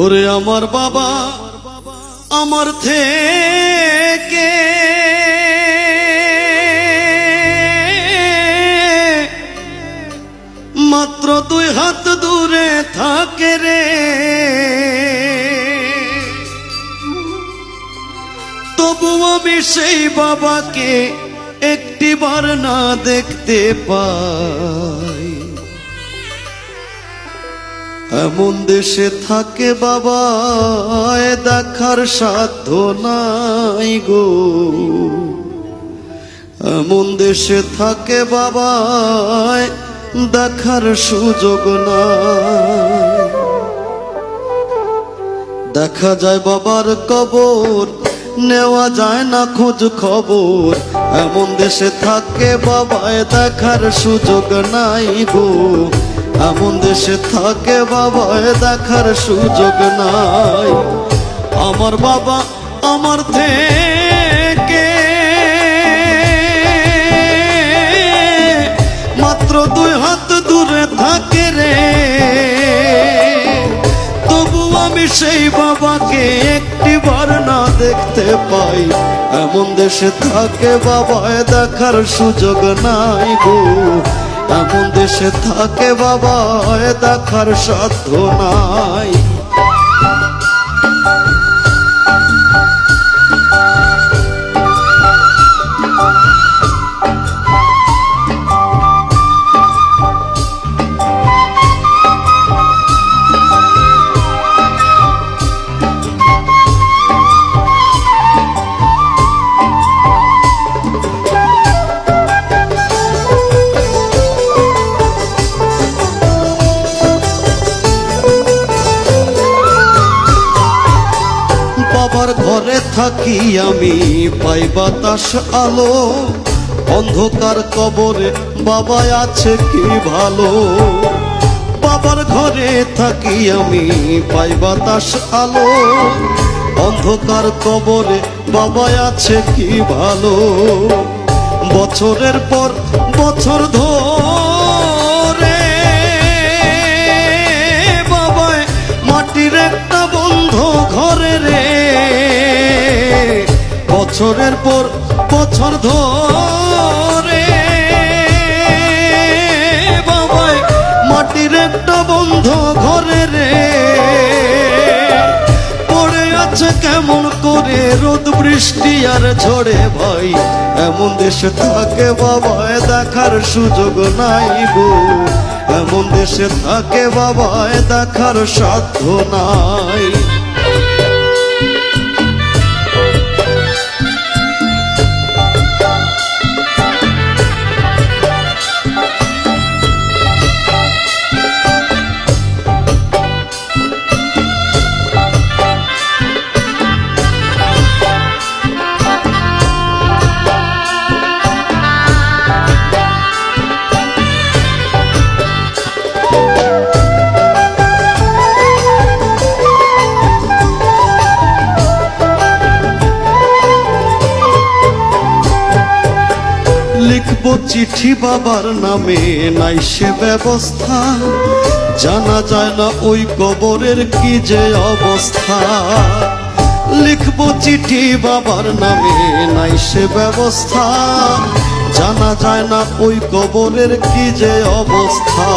ওরে আমার বাবা আমার থেকে মাত্র 2 হাত দূরে থাকে রে, তবু আমি সেই বাবাকে একটিবার না দেখতে পাই। এমন দেশে থাকে বাবা দেখার সাধ্য নাই গো, এমন দেশে থাকে বাবা দেখার সুযোগ নাই। দেখা যায় বাবার কবর, নেওয়া যায় না খোঁজ খবর, এমন দেশে থাকে বাবায় দেখার সুযোগ নাই গো, এমন দেশে থাকে বাবায় দেখার সুযোগ নাই। আমার বাবা আমার থেকে মাত্র 2 হাত দূরে থাকে রে, তবু আমি সেই বাবাকে একটিবার না দেখতে পাই। এমন দেশে থাকে বাবায় দেখার সুযোগ নাই গো, এমন দেশে থাকে বাবায় দেখার সাধ্য নাই। বাবার ঘরে থাকি আমি পাই বাতাস আলো, অন্ধকার কবরে বাবা আছে কি ভালো। বাবার ঘরে থাকি আমি পাই বাতাস আলো, অন্ধকার কবরে বাবা আছে কি ভালো। বছরের পর বছর ধরে বাবায় মাটির একটা বন্ধ ঘরে রে, বছরের পর বছর ধরে বাবায় মাটির একটা বন্ধ ঘরে রে, পড়ে আছে কেমন করে রোদ বৃষ্টি আর ঝড়ে ভাই। এমন দেশে থাকে বাবায় দেখার সুযোগ নাই গো, এমন দেশে থাকে বাবায় দেখার সাধ্য নাই। লিখবো চিঠি বাবার নামে নাই সে ব্যবস্থা, জানা যায় না ওই কবরের কি যে অবস্থা। লিখবো চিঠি বাবার নামে নাই সে ব্যবস্থা, জানা যায় না ওই কবরের কি যে অবস্থা।